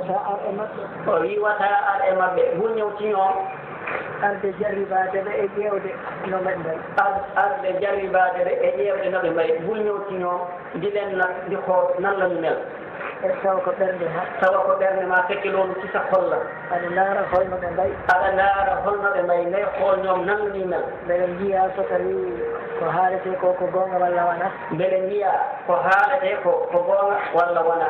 wata ar e maɓɓe o wi wata ar e maɓɓe bul ñëw ci ñoom arde jarribade ɓe e ƴewde no ɓe mbayi arde jarribade ɓe e ƴewde no ɓe mbayi bul ñëw ci ñoom di leen nag di xool nan la ñu mel e tawa ko ɓernde ha tawa ko ɓernde ma fekke loolu ci sa xol la aɗa ndaara holno ɓe mbayi aɗa ndaara holno ɓe mbayi ngay xool ñoom nan la ñuy mel mbeɗa jiya so tawi ko haalete ko gonga walla wona mbeɗa jiya ko haalete ko gonga walla wona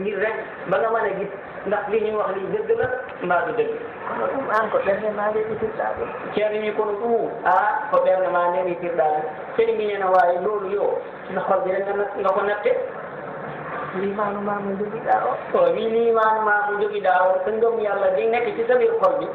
ngir rek ba nga mën a gis ndax li ñuy wax li dëgg la mbaa du dëgg kono ɗum an ko ɓernde ma nde ɗitirɗa ɗum ceerno wi kono ɗum ko ɓernde ma nde ɗitirɗa ɗum seni miñena wawi loolu yo no xol bi rek nga ko natte limanu ma mo jogiɗa o wi limanu ma mo jogiɗa o so ngom yallah ɗi nekk ci sa biir xol bi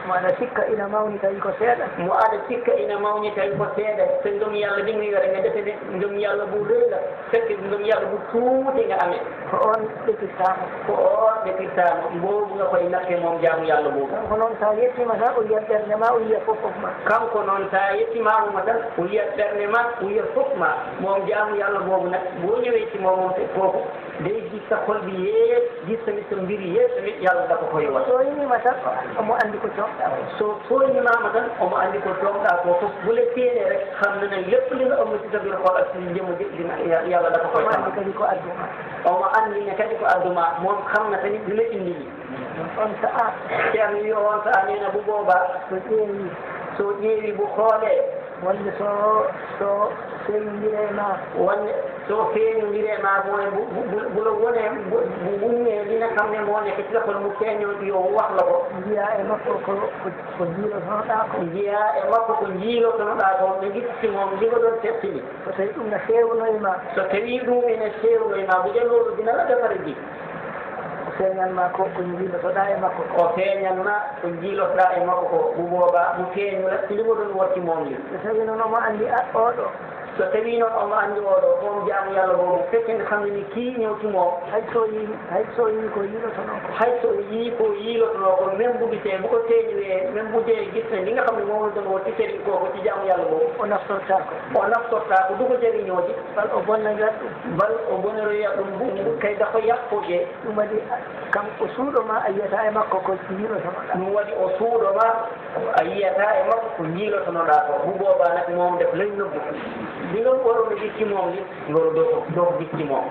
mo aɗa sikka ina mawni tawi ko seeɗa mo aɗa sikka ina mawni tawi ko seeɗa so ngom yallah ɗi mi wiyata nga defede ngom yallah bu rëy la fekk ngom yallah bu tuuti nga amee ko on ɗefittama ko on ɗefittama mboobu nga koye nakke moom jaamu yallah boobu kanko noon sa yettima tan o yiyat ɓernde ma o yiya fof ma kanko noon sa yettimamoma tan o yiyat ɓernde ma o yiya fof ma moom jaamu yallah boobu nag boo ñëwee ci moom moom foofu day gis sa xol bi yees gis tamit sa mbiri yees tamit yàlla dafa koy wax so yinima tan omo andi ko coomɗa so yinimama tan omo andi ko coomɗa ko fof bu le téene rek xam na ne lépp li nga ëmb ci sa biir xol ak si jëmu dina yàlla dafa koy xam kadi ko adduma omo andi ne kadi ko adduma moom xam na tamit li la indi yi on sa'a ceerno wi on sa'a nee na bu boobaa so ƴeewi bu xoolee wonde so feeñodire ma wonde so feeñodire ma mooy bu la wonee bu wuññee li nga xam ne moo nekk ci la kon mu feeñoo yo wax la ko jiya e makko ko jiilotonoɗa ko jiya e makko ko jiilotonoɗa ko ɓe gitti moom li nga ɗon tettini so tawi ɗum ne fewnoyma so tawi ɗum ene fewnoyma bu ƴelloɗo dina la defare ji feeñanma ko jiilotoɗa e makko o feeñanma ko jiilotoɗa e makko ko bu boobaa mu feeñula limo ɗon wotti moom li so tawi noon omo andi oɗo so tawi noon omo andi oɗo moom jaamu yallah boobu fekke nde xam ne ni kii ñëwti moom hay so yii ko yiilotono ko hay so yii ko yiilotono ko même bu gisee bu ko feeñuwee même bu dee gis ne li nga xam ne moom la doon ci sëriñ kooku ci jaamu yallah boobu o naftorta ko du ko jëriñooti bal o bonnayat ɗum bal o bonoroyat ɗum kay dafa yàqoje ɗum waɗi kam o suuɗoma a yiyata e makko ko jiilotonoɗa ɗum waɗi o suuɗoma a yiyata e makko ko jiilotonoɗa ko bu boobaa nag moom def lay nobbu li nga waroon a gis ci moom li loolu doo ko gis ci moom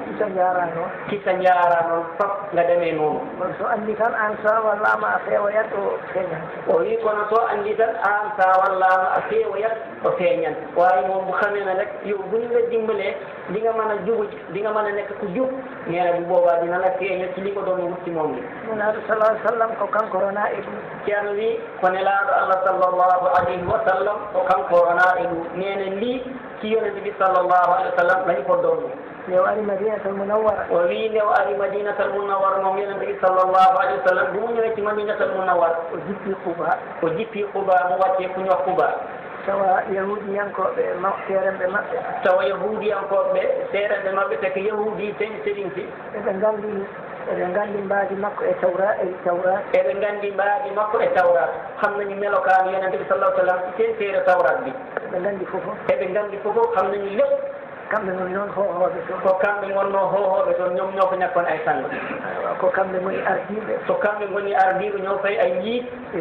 kisa jaara noon fop nga demee noonu so andi tan an sa wallama a feewoyat o feeñan o wi kono so andi tan an sa wallama a feewoyat o feeñan waaye moom bu xamee ne rek yow bu ñu la dimbalee di nga mën a jubu di nga mën a nekk ku jub nee na bu boobaa dina la feeñal ci li ko doon wut ci moom li nelaɗo sallah sallam ko kanko rona e ɗum ceerno wi ko nelaaɗo allah sallllahu alayhi wa sallam ko kanko rona e ɗum nee na lii ci yonente bi sallllahu alayhi wa sallam lañu ko doon nde o ari madinatal munawwara o wi nde o ari madinatal munawwara moom yonente bi sallllahu alayhi wa sallam du mu ñëwee ci madinatal munawwara o jippi Quba mu wàccee ku ñu wax Quba tawa yahudiyankoɓe seeremɓe maɓɓe tawa yahudiyankoɓe seeremɓe maɓɓe te ko yahudi sen sérigne si eɓe nganndi mbaadi makko e tawrat eɓe nganndi mbaadi makko e tawrat xam nañu melokaanu yonente bi sallah sallam sen seere tawrat bi eɓe nganndi fofof xam nañu lépp kamɓe ngoni noon hohooɓe toon ko kamɓe ngonno hohooɓe toon ñoom ñoo ko ñakkon ay sang ko kamɓe ngoni ardiiɓe so kamɓe ngoni ardiiɓe ñoo fay ay yiit e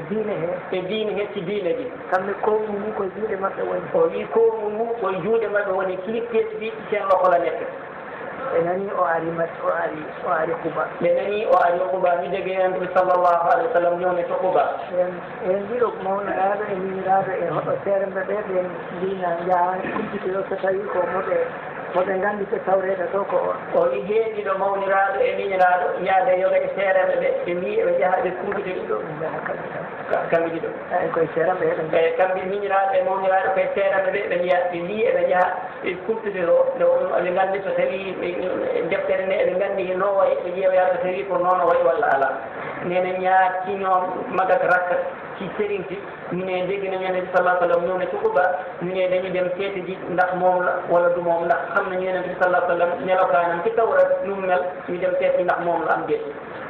diine he ci diine ji kamɓe kowmu mu koye juuɗe maɓɓe woni o wi kowmu mu koye juuɗe maɓɓe woni kilifteeji ɗi seen lokola nekk ɓe nani o ari Quba ɓe nani o ari Quba mi jogi yonente bi sallllahu alayhi wa sallam ñowne to Quba en mbiɗo mawniraaɗo e miñiraaɗo e hoɗo seeremɓe ɓe ɓe mbina jaha kumpitiro so tawi ko moɓe nganndi ko tawreede to ko on o wi heeɗiɗo mawniraaɗo e miñiraaɗo yaade yoga e seeremɓe ɓe ɓe mbi eɓe jaha ɓe kumpitiri ɗo kamɓe ɗiɗo koye seeremɓe eyi kamɓe miñiraaɗo e mawniraaɗo koye seeremɓe ɓe ɓe mbi eɓe jaha ɓe kumpitiro nde eɓe nganndi so tawi deftere nde eɓe nganndi no wayi ɓe ƴeewoya so tawi ko noon o wayi walla ala nene ñaacci ñoom magat rakka ci sëriñ si ñu ne dégg nañu Yonent bi sallallahu alayhi wa sallam ñëw ne ci Quba ñu ne dañu dem seeti ji ndax moom la wala du moom ndax xam nañu Yonent bi sallallahu alayhi wa sallam melokaanam ci Tawreet nu mu mel ñu dem seeti ndax moom la am déet.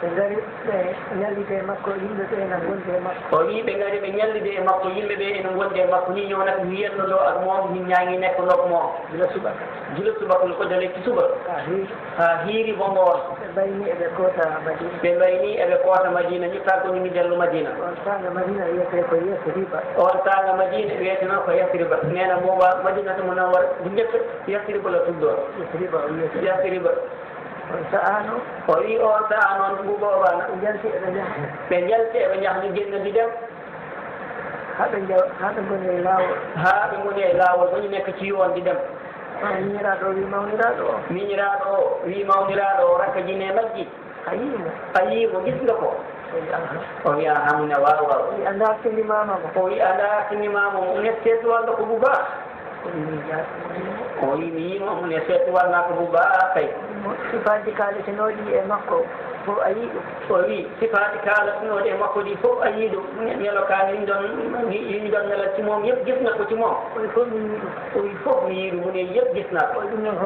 ɓe ngari ɓe ñallide makko yimɓe ɓe ene gonde makko o wi ɓe ngari ɓe ñallide e makko yimɓe ɓe ene gonde makko ni ñëw nag ñu yennuɗo ak moom ñin ñaangi nekk lok moom gila subaka ko dale ci suba ha hiiri bo ngoon ɓe mbayni eɓe koota madina ɓe mbayni eɓe koota madina ñu taggo ñu dellu madina on tanga madina wiyete ko yesriba on tanga madina wiyeteno ko yasriba nena booba madinatu munawwara bu njëkk yasriba la tuddoon yesriba o wiyete yasriba on sa'ano o wi on sa'a noon bu boobaa nag jalti eɓe jaha ɓe jalti eɓe jaha ñu génn di dem haɓe goni e laawol haa ɓe ngoni e laawol ba ñu nekk ci yoon di dem miñiraaɗo o wi mawniraaɗo o miñiraaɗo o wi mawniraaɗo o rakka jine majji a yiimo a yiimo gis nga ko o wi aha mu ne waaw waaw o wi annda hakkindimama mo o wi annda hakkindimama mo ne seetuwalno ko bu baax o wi mi jaatimo o wi mi yiimo mu ne seetuwalna ko bu baax kay sifaaji kaaletenooɗi e makko fof a yii ɗum o wi sifaaji kaalatenooɗi e makko ɗi fof a yii ɗum melokaani yiɗi ɗon melal ci moom yëpp gis na ko ci moom o wi fof mi yii ɗum o wi fof mi yii ɗum mu ne yëpp gis naa ko o ɗum noon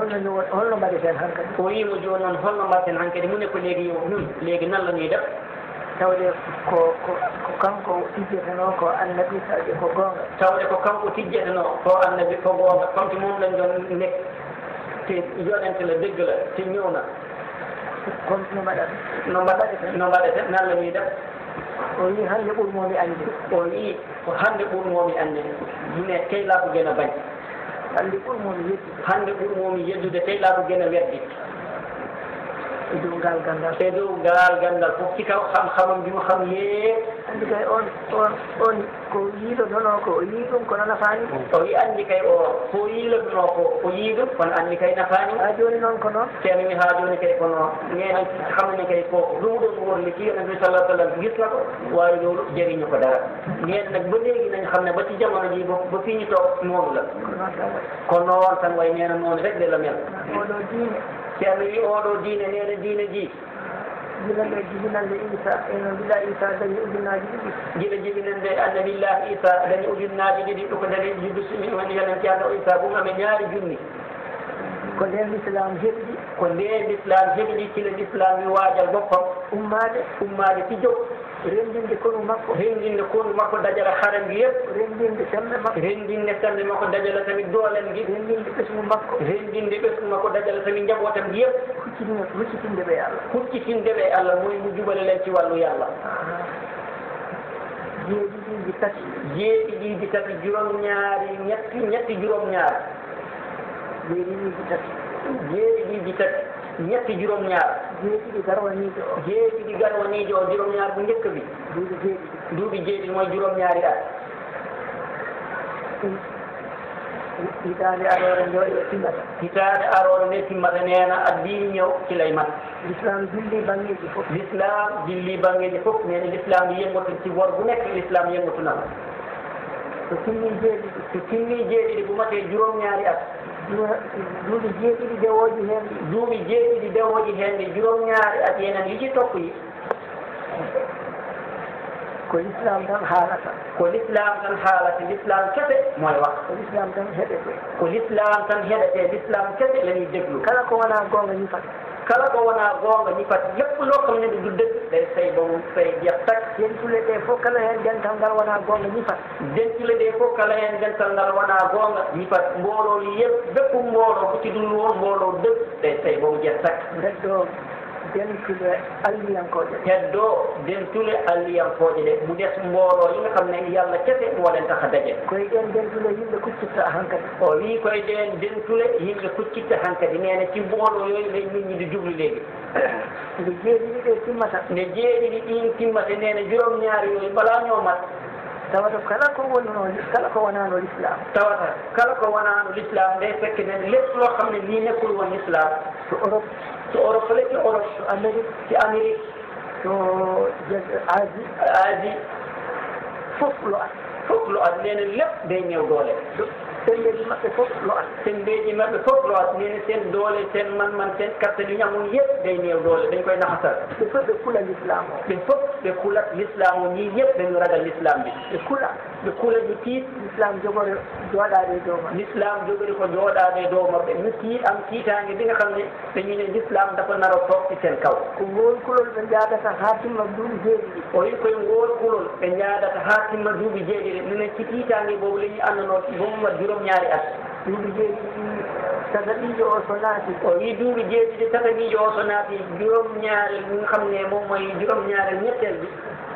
holno mbaɗeten hankadi o wiimo jooni noon holno mbaɗten hankadi mu ne ko léegi yo ñun léegi nan la ñuy def tawde ko kanko tijjetenoo ko annabi saɗi ko goonga tawde ko kanko tijjetenoo ko annabi ko goonga comme que moom lañ doon nekk te yonente la dëgg la te ñëw na comme no mbaɗat no mbaɗete nan la ñuy def o wi hannde ɓurmomi anndi o wi ko hannde ɓurmomi anndi mu ne tey laa ko gën a bañ hannde ɓurmomi yeddude hannde ɓurmomi yeddude tey laa ko gën a weddi e dow ngal gandal e dow ngal gandal fof ci kaw xam-xamam bi mu xam yépp anndi kay on ko yiiɗo donoo ko o yii ɗum kono nafaani o wi anndi kay ko yiilotonoo ko o yii ɗum kono anndi kay nafaani haa jooni noon ko noon ceerno wi haa jooni kay ko noon nena xamne kay ko ɗum ɗon worli ci yonent bi sallallahu alayhi wa sallam gis na ko waaye loolu jëriñu ko dara ngeen nag ba léegi nañ xam ne ba ci jamono ji ba fii ñu toog noonu la ko noon tan way neena noonu rek de la mel oɗo diine ceerno wi oɗo diine neena diine ji gila jibinande Isa eno bila Isa dañi ujunnaji ɗiɗi gila jibinande annabillah Isa dañi ujunnaji ɗiɗi ɗum ko dañi juddu woni yonent yàlla Isa bu ngame ñaari junni ko nden l'islam heɓɗi ko nden l'islam heɓɗi ci la l'islam wi waajal boppam ummade ci jóg renndinde konu makko dajala haram gi yëpp renndinde sembe makko dajala tamit doolen gi renndinde ɓesgu makko dajala tamit njabootam gi yëpp huccitinde ɓe Allah moy mu jubale len ci wàllu yàlla jeeɗiɗiji tati juróom ñaari ñetti juróom ñaar jeeɗiɗiji tati ñetti juróom ñaar jeeɗiɗi garwaniijo o juróom ñaar bu njëkk bi duuɓi jeeɗiɗi mooy juróom ñaari at hitaade aroore nde timmata neena addini ñëw ci lay mat l'islam dilli bangeeji fof neena l'islam yëngatu ci wor bu nekk l'islam yëngatu na so timmi jeeɗiɗi bu matee juróom ñaari at duuɓi jeeɗiɗi dewooji heen ɗi juróom ñaari at yenen yi ci topp yi ko l'islam tan haalata l'islam kese mooy wax ko l'islam tan heɗete l'islam kese la ñuy déglu kala ko wonaa goonga ñifat lépp loo xam ne du dëgg day say ba mu say jeex tak dentule ɗe fof kala heen dental ngal wonaa goonga ñifat mbooloo li yëpp bépp mbooloo bu ci dul woon mbooloo dëgg day say ba mu jeex tak reddoo dentule alliyankooje de mu des mbooloo yi nga xam ne yàlla kese moo leen tax a daje koye ɗen dentule yimɓe kuccitta hankadi o wii koye ɗen dentule yimɓe kuccitta hankadi nee na ci mbooloo yooyu lay nit ñi di jublu léegi nde jeeɗiɗi ɗin timmata nee na juróom ñaari yooyu balaa ñoo mat tawata kala ko wonaano l'islam day fekk ne lépp loo xam ne lii nekkul woon l'islam to Europe la ci Europe ci Amérique to Asie fof lu at nee na lépp day ñëw doole sembeji maɓɓe fof loat sembeji maɓɓe fof loat nene sen doole sen man sen kattani ñamum yëpp day néew doole dañ koy naxasal ɓe fof ɓe kula l'islam o ɓe fof ɓe kulat l'islam o ñii yëpp dañu ragal l'islam bi ɓe kula ñu tiit l'islam jogori jooɗaade e dow maɓɓe l'islam jogori ko jooɗaade e dow maɓɓe ñu tiit am tiitaange bi nga xam ne dañu ne l'islam dafa nar a toog ci seen kaw ko ngol kulol ɓe jaadata haa timma duuɓi jeeɗiɗi o wi koye ngol kulol ɓe jaadata haa timma duuɓi jeeɗiɗi minen ci tiitaange boobu la ñu anndanoo bomu wat juróom-ñaari at duuɓi jeeɗiɗi tataɓiijo o so naati o wi duuɓi jeeɗiɗi tataɓiijo o so naati juróom-ñaarel mi nga xam ne moom mooy juróom-ñaarel ñetteel bi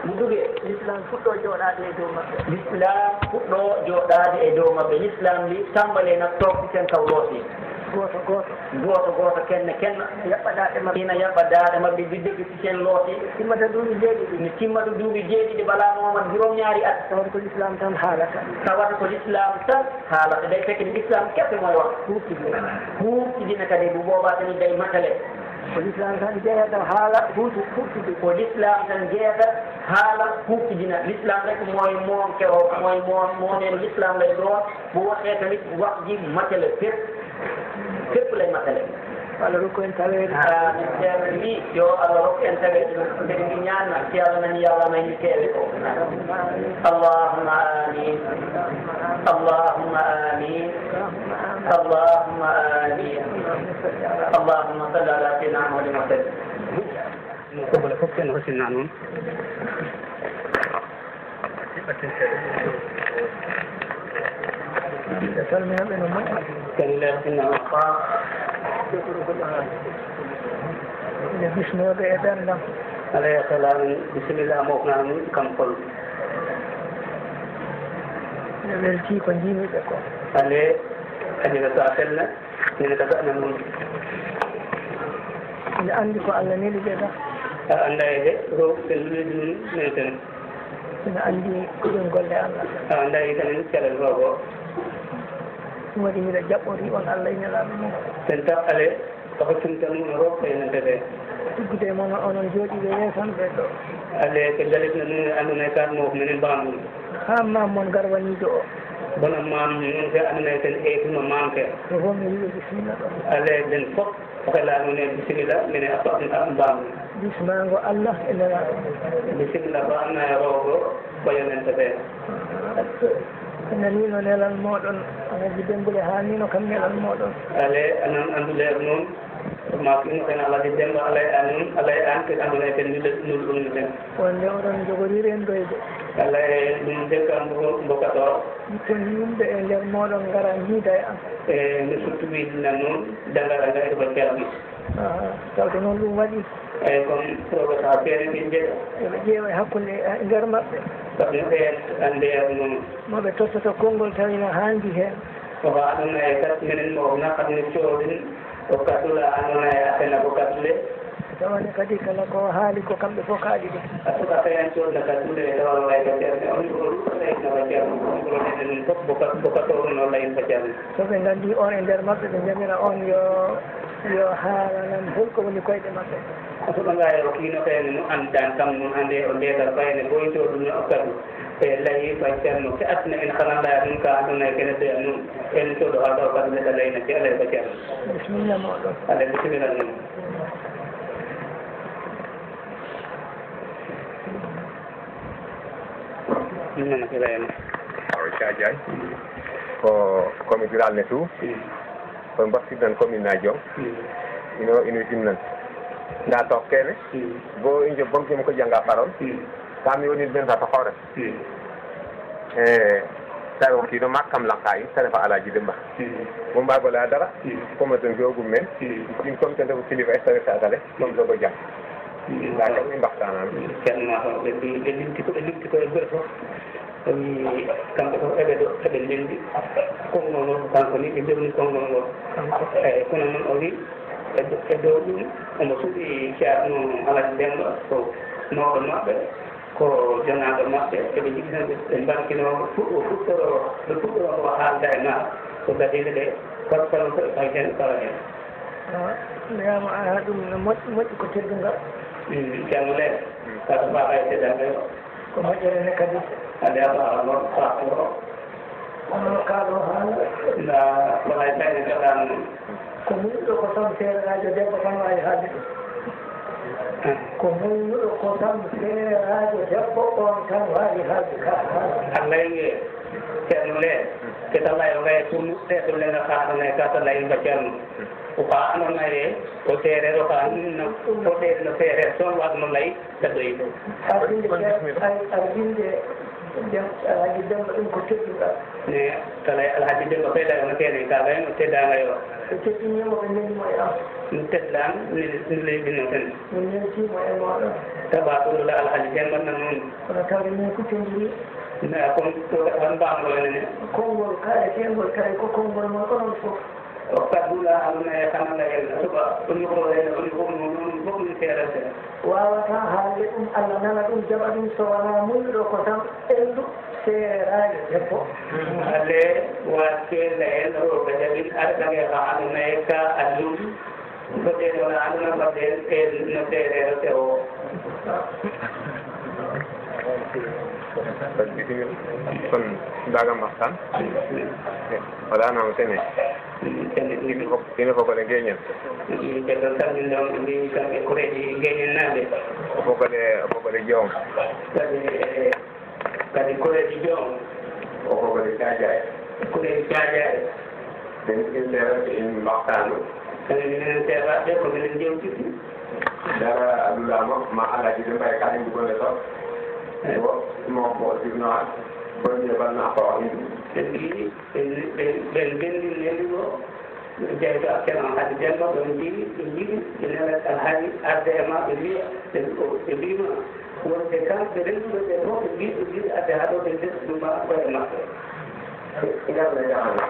mu duggee l'islam fuɗɗo jooɗaade e dow maɓɓe l'islam fuɗɗo jooɗaade e dow maɓɓe l'islam li tàmbalee nag toog ci seen kaw loosi gooto kenn yaɓɓaɗaaɗe maɓɓe ina yaɓɓa daaɗe maɓɓe di dégg ci seen loosi timmata duuɓi jeeɗiɗi mi timmata duuɓi jeeɗiɗi balaa moomat juróom-ñaari at tawata ko l'islam tan haalata tawata ko l'islam tan haalata day fekk l'islam kese mooy wax huuftidina kadi bu boobaa tamit day matale ko l'islam tan jeeyata haala huuftidi ko l'islam tan jeeyata haala huuftidina l'islam rek mooy moom kewo mooy moomeen l'islam lay doon bu waxee tamit wax ji matale fépp lay matale Allah rokku en taweede min ceerno wi yo Allah rokku en taweede mbeɗe mi ñaanna si Allah nani yo Allah mayni keewe ko allahumma amin allahumma amin allahumma amin allahumma salli ala sayyidina Muhammadin wa sallim ko bole fof ken hosinna noon salminaɓe no moƴƴi ken lertinna o faa ene bisnoɓe e ɓerdam alayhi salam bisimillah mofnami kam pol ene welti ko jimiɓe ko ale adina so a felna nene ka gaɗna noon ene andi ko Allah neli ɓe ɗa a anda e de row selluɗi ɗum neten ene andi koɗum golle Allah a anda e tamin calel rogo ɗum waɗi mbiɗa jaɓɓori on Allah e ñalaaɓe mum sen taw ale ko hoccumtan mum roog ɓeynante ɓe tuggude mono onon jooɗiɓe yeesan ɓe ɗo ale ko dalitno nun andona e kan moof menen mbamum ha mam mon garwaniijo o bona mam nun fe andona e ten eytuno mamke to fof mi wiɓe bisimilla ɗo ale den fof okelanoon e bisimilla minen a mbamum bismango Allah e nelaaɓe bisimilla ko anna e roogo ɓoyonente ɓe nanino nelal moɗon anaji dembule haalnino kam nelal moɗon ale anan anduleer noon ma ino ten alade demba alay anun alay an ken andona e ten nul ɗum ten wonde oɗon jogoriri en ɗoyde ala e ɗum dekkam mbokato ton yimɓe e nder moɗon gara jiida e an e mi suttuwidina noon dangara ga eɗo ceerno tawde noon ɗum waɗi eyi comme prograta feere min jeeɗa yoɓe ƴeewa e hakkude e nder maɓɓe sabu no ɓeen andeer noon moɓe tottoto konngol tawino haandi heen koko andona e kat minen mo naqatno coodin o katula andona e atena ko katule tawane kadi kala ko haali ko kamɓe fof kaaɗi ɗum a suka tayan coodna katule e tawa way ko ceerne on ko layno ko ceerno onkolonede ɗum fof bokatoruno layin ko ceerne so ɓe nganndi on e ndeer maɓɓe ɓe jamira on yo haalanan holko woni koyɗe maɓɓe a suɓanga e o kiino kayne no anndan kam noon hannde o ndeetal fayne boyto ɗum no okkatu e layi fa ceerno ke atna en kana laya ɗum ka andona e kene deya noon en coɗo ha ɗo kadi neɗɗa layna ke alay ko ceerno bisimilla moɗon ala bisimilla noon ɗum noon ko layano awo Diagne ko commune rural ne tout koye mbattirɗen commune naji o ino timnan nda tokkene bo injo bonkima ko jangga parole sami woni ɓen ta tohore e tawi o kino makkam lanka in tane fa alaji demba mo mbago la dara comme ton jogum men in comme tan ko kilifa estawe satale ɗum ɗo ko jam nda kam mi mbaxtanami ceerno to ɓe limti ko e guure fof tawi kamɓe fof eɓe lendi konngol ngol kanko ni ɓe ndewni konngol ngol eyi kono noon o wi e dow ɗum omo suuɓi ceerno alaji demba ko mawɗo maɓɓe ko jonaɗo maɓɓe eɓe jiɗi tan ɓe mbarkino fuɗɗoro ko haalda e ma ko gadile ɗe kala ko e fay hen kala hen mbiyama a ɗum no moƴƴi ko teddungal ceerno leɗe kata mbaɗa e teddande o ko moƴƴere ne kadi ade a ɓawa noon faako kaalo haala nda wonay tawde gaɗan ko muñɗo ko tan seeraajo debbo tan waawi haalde ɗum ko muñɗo ko tan seeraajo debbo on tan waawi haalde ka haala Allah ye ceerno le ke ta layo ngay pour teeto le nga xaarane ka ta lay nga ceerno o ka andoona ye o seereer o ka o ɗeet no seereer soon waag no lay ta doy ɗo ardinde alhaji demba ɗum ko tedduɗa ne ta lay alhaji demba ɓe layno kene kaga en o teddanayo ɓe teddinimo ɓe nenimo e am no teddam ni leyɗino ten min nentimo e moɗon tabatula alhaji demba nan noon kono tawde min kuccodiri nda comme tan mbamɗo enene konngol kaɗetengol tawi ko konngol mon onon fof o kaddula andona e kanala en suɓa o micro en o micro noon fof min seerete wawata haalde ɗum Allah nana ɗum jaɓa ɗum so wona muñɗo ko tan ɓendu seeraajo debbo ale waskella en o ɓe jaɓin arɗange ka andona e ka allum goɗɗen wona andona mbaɗen e no seererete o bisimilla kon dagam waxtaan waɗanama sene ine fogole geñen ɓeɗo salminɗon mbi kamɓe kureji geñen naɓe o fogole joom kadi kureji joom o fogole cajaye kureji cajaye min seerate in waxtanu kadi minen seeraɓe ko minen jewtiti dara adulama ma alaji de mbay kaɗen gole to bo mo sirnoa bonje banna ko ɓen bendin nendigo jeyto akkenon haade demba ɓen mbi ɓe jiɗi ɓe nelat alhaali arde e ma ɓe mbiya ɓe mbima wonde kamɓe renduɓe ɓe fof ɓe mbi ɓe jiɗi arde haa ɗo ɓe ndesu ɗuma koye maɓɓe ngarno jahano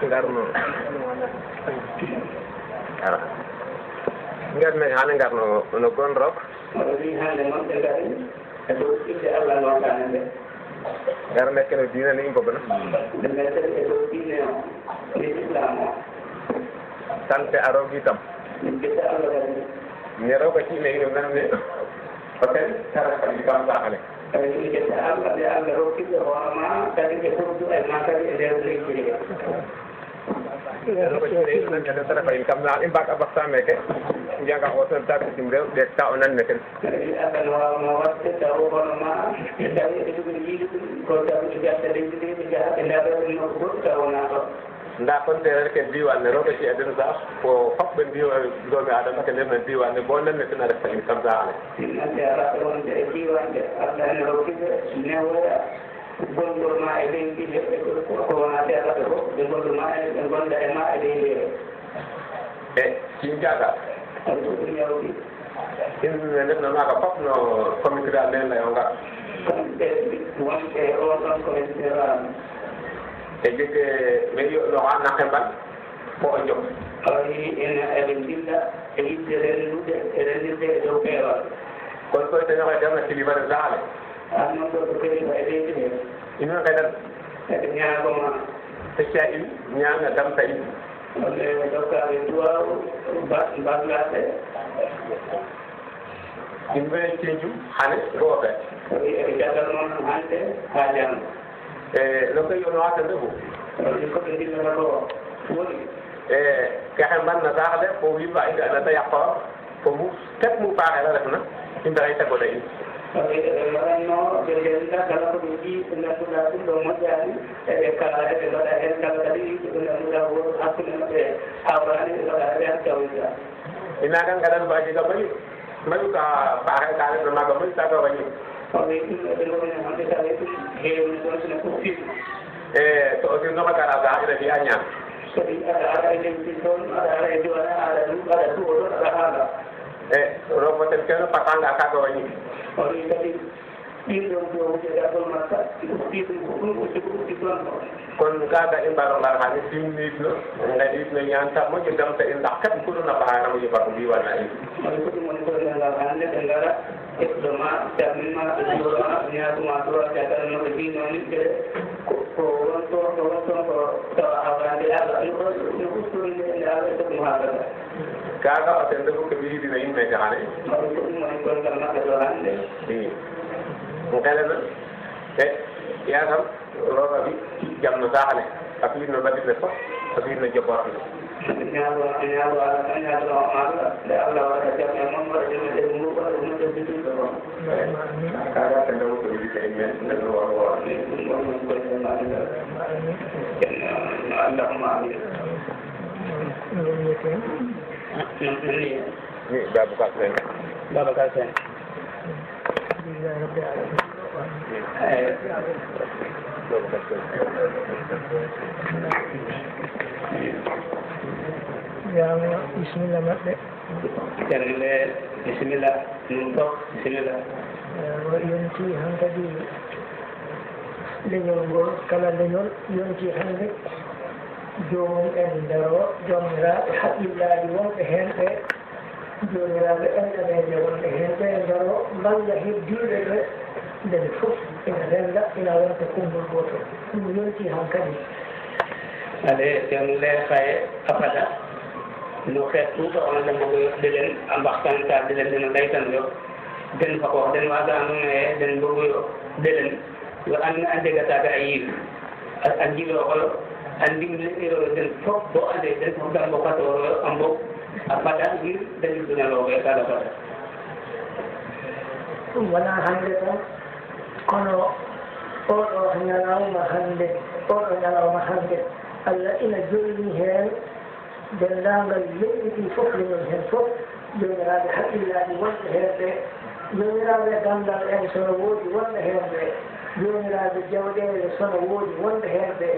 ngarno ara ngarno hane ngarno no gonrok oɗo wi hande noon ɓe ngari e dow inde Allah notane nde ngar nekkeno diina ni mbogona ɓe mettani e dow diine o ni islam o tante arogi tam min ɓedda Allah kadi ñero ko ciine ino nanne o kadi tara kadi kam sahale min ɓedda Allah ɓe Allah rokkiɓe hoorema kadi ɓe furdu e ma kadi e nder leydi he ko ciine ino nanne ɗo tara koyen kam sahale mbaka baksameke jaga o toon tabitim rew ɗe ta o nanne ten kadi Allah no wawno waɗde taw hoorema e tawi ɓe jogori yiide ɗum ko tawi ɓe jatta leydi ndi ɓe jaha ɓe ndaɓe ɗum nokko goɗɗo taw wona ɗo nda kon tere ke diwan ne roɓe ci eden sa ko fopɓe diwa doomi adama ke nder no diwan ne bo nanne ten a refta in kam sahale nande araɓe wonde e diwande Allah ene rokkiɓe newoya gonngol ma e leydi he ko wona seeɗaɓe fof ɓe gonduma ɓe gonda e ma e leydi he e cin jaga aɗa fof ɗum yawti in ndefno maga fop no comité dal nen layo ngar kamɓe wonɓe on ɗon comité rural e jegge ɓe yoɗno ha naqe mbal fo o jom ayi ene eɓe dilla e yidde rennude e rennirde e dow peewal kono koye tawi koye demna kilibade sahale an noon ɗo ko peewa e leydi he inen kaydan eɓe ñaagoma fecca in ñaanga damta in wonde dokkaɓe duwaw mballaɓe yimɓe ceñjum hane gooɓe eɓe jaggal noon hande ha jam e no koye yono wata ndefu koɓe ndillata ko woni e kexe mbanna sahale fo yimɓa inde anata yakkoor fo mu tek mu faaxela refna yimɓe ay tagoɗa in eɓe waɗanno ɓe ndenda kala koɓe jii ɓe ngannduɗa ɗum ɗo moƴƴani eɓe kala eɓe mbaɗa hen kala kadi ɓe ngannduɗa woto hakkude maɓɓe hawrani ɓe mbaɗa hen tawida ina kan gaɗan mbaji ga maƴu maƴu ka faaxe ka refna maga maƴu taga wañi oɓe ɗum eɓe goni hande tawi ɗum heewni ɗon sene fof fiɗi e to o sirnoka gara saha ina fiya ñaan kadi aɗa ara e leydi toon aɗa ara e diwana aɗa ɗum aɗa duwo ɗon aɗa haala e robo ten keno patanga kaga wañi o wi kadi ɗin ɗon jowude gardol makka usti ɗum ko ɗum usti ko usti ɗon ɗo kono kaga i mbaro ngar hane simnitno gaɗitno ñanta moƴo damta in ndax kat kuɗuna ɓaxana moƴo fako mbiwanna in oɗo ko ɗum woni koɗengal hande ɓe ngara heɓɗoma calminma ɓe juroma ñaatuma droit jagalno ɓe mbinoni ɓe ko wonto ko wonton ko tawa hawrande Allah no ustorinde ende Allah e ɗum haalata kaga o ten ndefu ko ɓe yiɗino yimɓe hane oɗo ko ɗum woni gongal maɓɓe ɗo hande i ngelena e yaram roga bi jamno saxale ak yirno badirde fof ak yirno joborno ñaalo ala de Allah wala jam e mom wala jam e mu wala mu de bitu ko kaga tan daw ko bi kay men no wa Allahumma amin ni Babacar Sène yang bismillah maɗɗe ceerno bisimilla num to bisimilla o yonti han kadi leñol ngol kala leñol yonti hande jomum en ndaro jomiraɓe haqqillaji wonɓe hen ɓe jomiraɓe enɗaneje wonɓe hen ɓe ndaro mballa heddiɓe ɓe ndene fof ina renda ina wonta konngol goto ɗum yonti han kadi ade ceerno le faye abada no xeet tuuta ona lemogo delen a mbaxtanka delen deno laytan yo den fa xoox den waaga andoona yee den mboguyo delen yo andna a njega taaga a yiif a njilooxoyo a ndimle'iro den fop bo ande den fop da mbokatooroyo a mbog a fada ngir de njubinalooxe kaaga fada ɗum wona hannde tan kono oɗo ñalawma hannde Allah ina joyni heen denndaangal leydi ɗi fof leñol heen fof jomiraɓe haqqillaji wonɓe heen ɓe jomiraɓe gandal en sono woodi wonɓe heen ɓe jomiraɓe jawɗele sono woodi wonɓe heen ɓe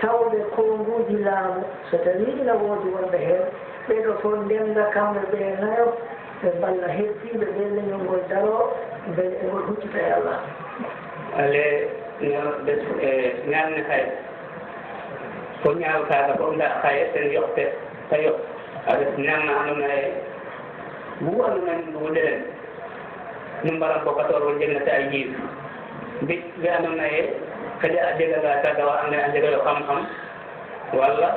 tawɓe konguji laamu so tawi ina woodi wonɓe heen ɓeɗo fof ndenda kamɓe ɓe nayo ɓe mballa heddiɓe ɓe leñol ngol daro beele e ngol huccita e Allah ale ñaamne hay ko ñaaw kaaga ko nda xaye ten yoqte ta yoq a ref ñaamna andoona yee wu andoona yee mbugu ɗelen nu mbara mbokatoor wo njegna te ay yiif mbiƴ we andoona yee xaƴa a jeganga taaga wa andoona yee a njega yo xam-xam wala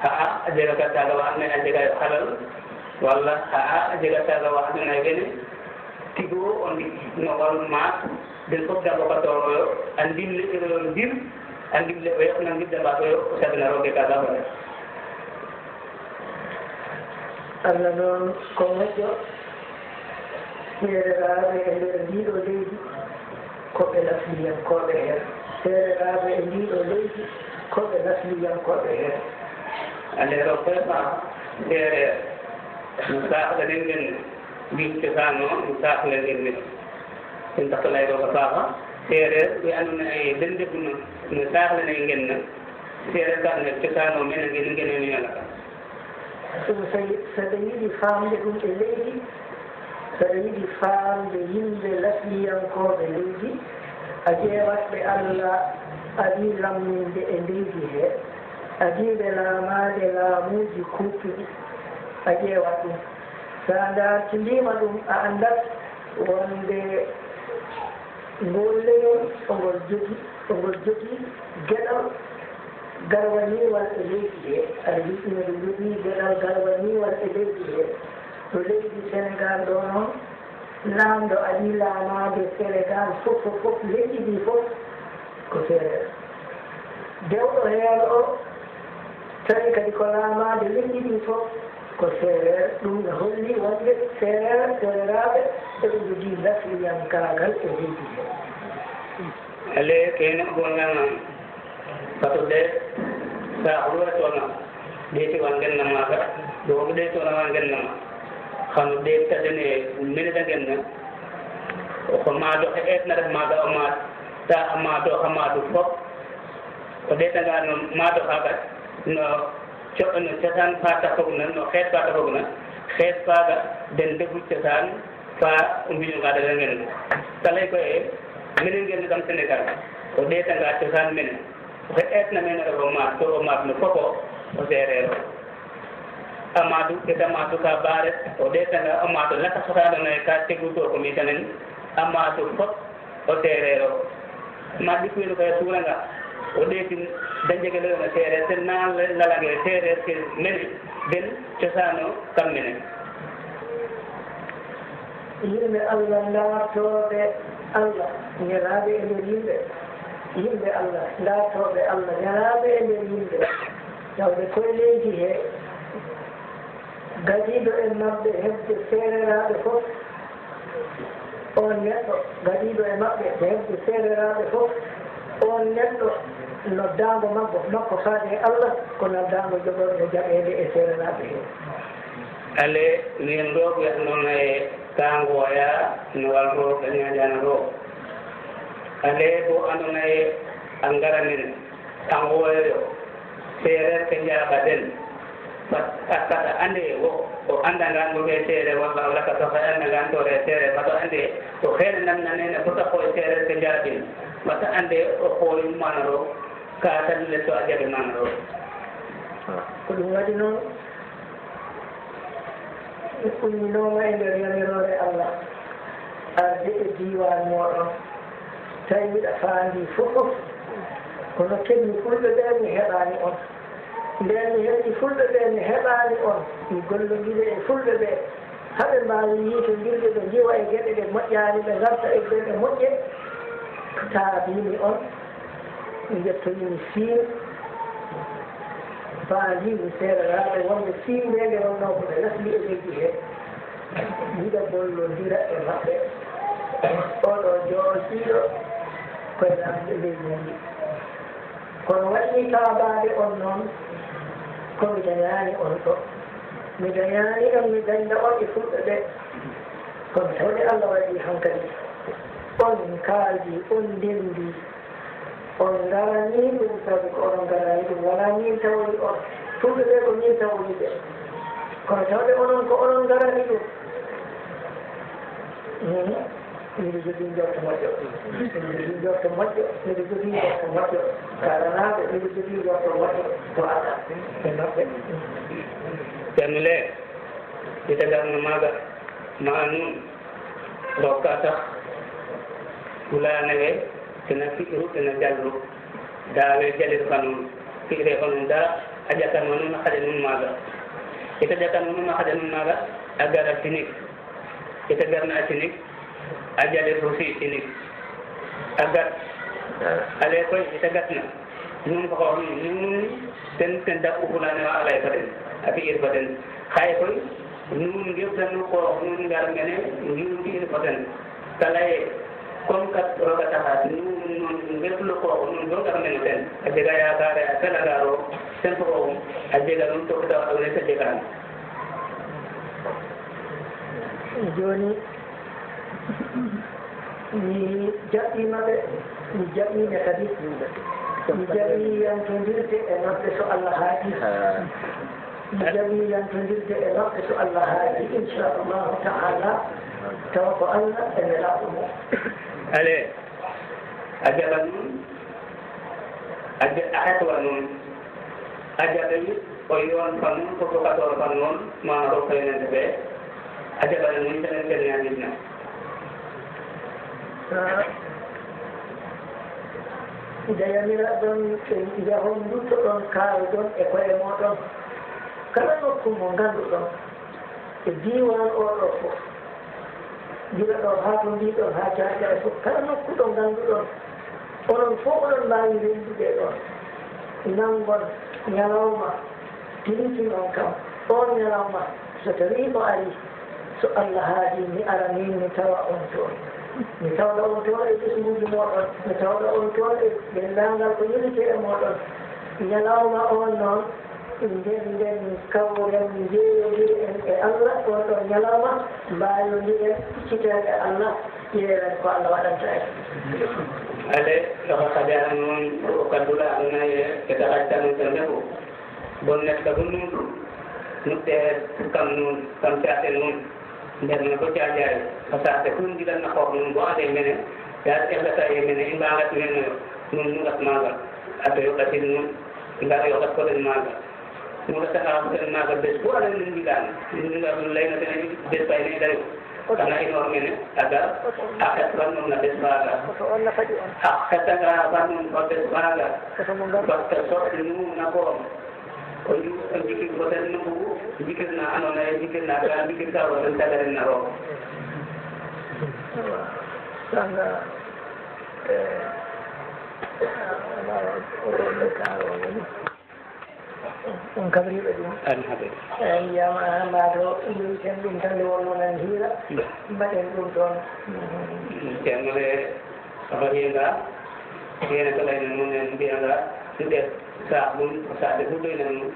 xa'a a jega ka taaga wa andoona yee a njega yo xalal wala xa'a a jega taaga wa andoona yee wene tigo o ndik no walu maak den fof da mbokatooroyo a ndimle'iroyo ndir a ndimle o yoqna ngir de mbaagoyo o sagna rooge kaaga fada Allah noon ko moƴƴo seereraaɓe e ndeer ndiiɗo leydi koɓe lasliyankoɓe heen seereraaɓe e ndiiɗo leydi koɓe lasliyankoɓe heen alero koyma seereer no saahlanen ngen mbiɗ cosaan o no saahlanen men en takolayroga faafa seereer ɓe andoona ye den ndefuno no saahlane ngenna seereer ka ne cosaan o men ngen ngeneniyolaka ɗum saɗa yiɗi faamde ɗum e leydi saɗa yiɗi faamde yimɓe lasliyankoɓe leydi a ƴeewatɓe Allah aɗi lamminde e leydi he adiɓe laamaade laamuuji kuutuɗi a ƴeewat ɗum sa dartindima ɗum a anndat wonde ngol leñol ngol jogii geɗal garwaniwal e leydi he aɗa yiɗino ɗo jogii geɗal garwaniwal e leydi he to leydi Sénégal ɗo noon laamɗo aɗi laamaade Sénégal fof leydi ndi fof ko seereer dewɗo heen o tawi kadi ko laamaade leydi ndi fof ko seereer ɗum ne holli wonde seereraaɓe eɓe jogii lasliyankaagal e leydi he ale kene gonama bato de sa hulwa tona deti wangenna maga do de tona wangenna xanu de tadene mene da genna ko ma do e na def maga o ma ta amado hamadu fop ko de tanga no ma do haga no no cetan pata ko no xet pata ko na xet paga den defu cetan fa umbiñu ga da ngeen talay ko e menen ngeen dam Sénégal o de tanga cetan menen ko etna men o ma to o ma no foko o seerero amadu ke amadu ka bare o de tanga amadu la ka fota na ka tegu to ko mi tanen amadu fop o seerero ma di ko ko turanga o de tin danjege le na seere ten na la la ge seere ke men ben cosano kam menen yimɓe Allah laatooɓe Allah ñalaaɓe e nder yimɓe yimɓe Allah ndaartooɓe Allah ñalaaɓe e nder yimɓe tawde koye leydi hee gadiiɗo e maɓɓe heɓde seereraaɓe fof on neɗɗo gadiiɗo e maɓɓe heɓde seereraaɓe fof on neɗɗo noddaango makko faade e Allah ko noddaango joɓorɗo jaɓeede e seereraaɓe hee ale min ɗo wiyata noon e kangoya no walro ɗañaƴano ɗo ale bo andona e a ngara min tangoyo seereer ke njaɓaten kaɗa ande o andangan ɗo e seereer walla o laka toka andangan tore seereer mbaɗo ande to heene namnanene fota koye seereer ke njaɓin mbaɗa ande o koye mana ɗo ka tan letto a jaɓe mana ɗo ko ɗum waɗi noon umminooma e nder yamirore Allah arde e diwan moɗon tawi miɗa faandi fof kono kenmi fulɓe ɓe mi heɓaani on nden mi heɓi fulɓe ɓe mi heɓaani on mi gollondire e fulɓe ɓe haɓe mbaawi yiitondirde ɓe njiwa e geɗe ɗe moƴƴaani ɓe ngarta e geɗe moƴƴe taabimi on mi jettoyimi fiir faandimi seereraaɓe wonde fiindede wonno ko ɓe nasli e leydi hee mbiɗa gollondira e maɓɓe oɗo jooɗiiɗo koye lamde leydi ndi kono waɗni taabaade on noon komi dañaani on ɗo mi dañaani on mi dañda on e fulɓe ɓe kono tawde Allah waɗi hankadi on kaaldi on ndenndi on ngarani ɗum sabi ko onon ngarani ɗum wala min tawri on fulɓe ɓe ko min tawri ɓe kono tawde onon ko onon ngarani ɗum miɗo jogii njorto moƴƴo miɗo jogii njorto moƴƴo miɗo jogii njorto moƴƴo karanaaɓe miɗo jogii njorto moƴƴo to ala e maɓɓe jamile ita garno maaga ma anum dokka tax wulanewe tena fi'ru tena jallu daawe jalir kanum fi're honum da a ƴatan wonum a haɗe num maaga ita ƴatan wonum a haɗe num maaga a gara sinik ita garna a sinik a jalir aussi sinik a gat ale koy ita gatna num ko xoox num ten dakku fulane wa alay fa den a fi'ir fa den xaye koy nuun ngewtanu xoox nuun ngar mene ngir fi'ir fa den te laye comme kat roga taxa nuun ngeflu xoox nuun bo ngar mene ten a jega yaakaare a felangaro ten fo xooxum a jega nuun tokta waɗone te jegaan jooni mi jaɓɓima ɓe mi jaɓɓime kadi mi jaɓi yantodirde e maɓɓe so Allah haaji mi jaɓi yantodirde e maɓɓe so Allah haaji inchallahu taala tawa ko Allah e nelaaɗo mo ale a jaɓa nuun a hetwa nuun a jaɓe o yoon fa nuun fo tokatoro fa noon ma rokoynende ɓe a jaɓana nuun tenen ken ñaaditna jayamira ɗon jahon duttoɗon kaalɗon e koye moɗon kala nokku mo ngannduɗon e diwan oɗo fof gila ɗo haa to mbiɗon haa caaƴa e fof kala nokku ɗo ngannduɗon onon fof oɗon mbaawi rendude ɗon nangon ñalawma tilitin on kam on ñalawma so tawi ko ari so Allah haaji mi ara min mi tawa on toon mi tawɗa on toon e ɓesguji moɗon mi tawɗa on toon e denndangal ko yilite e moɗon ñalawma on noon nden kawren jeeyodiri en e Allah on ɗon ñalawma mbayodiren picciten e Allah ƴeewen ko Allah waɗanta en ale ɗoka kadi ana noon o kaddula annaye e taxajtanon ten refu bon net ka bo nuun nuɗɗe kam nuun kam saate nuun nderne bo caajaay o saate kun ndiɗan na xoox nuun bo ande mene yaa i ngata ye mene i mbangat menoyo nuun nu ngat maaga a to yoɓatin nuun i ngar yoɓat ko den maaga nu ngatanga ko den maaga bes bo ande nuun mbiɗaan ngar layna ten bes fay ne i dayo kana inoor mene a gar a xet fan nuun na bes faaga a xetanga fan nuun fa bes faaga parce que soɓ nuun na borom o jikir ko ten no mbugu jikir na andoona yee jikir na ka jikir ka o ten tagaren na roog sanga on kabriɓe ɗum eyi mbiyama mbaɗo mbiyeten ɗum tan nde wonno nan hiira mbaɗen ɗum ɗon ceernole hoɗinga hene ko layne mum en mbiyanga ɗuɗe sa ɗum sade huɗoynen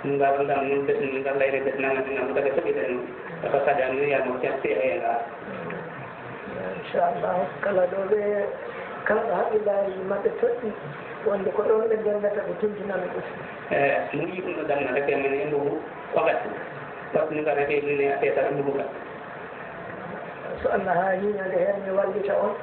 ngaro ndam num ngar layde ɓes nangatinam kadi soɓiɗen ko kadi an yiyamo ten fiya henga inchallah kala ɗo ɓe kala ɗo haqqillaji maɓɓe toɗɗi wonde ko ɗon ɓe ndendata ɓe tumtinami ɗum mu yiɗuno ɗamna reke men e ndugu fogati par ce que ngarate mine a tetara nduguga so Allah ha yiñade hen mi wallita on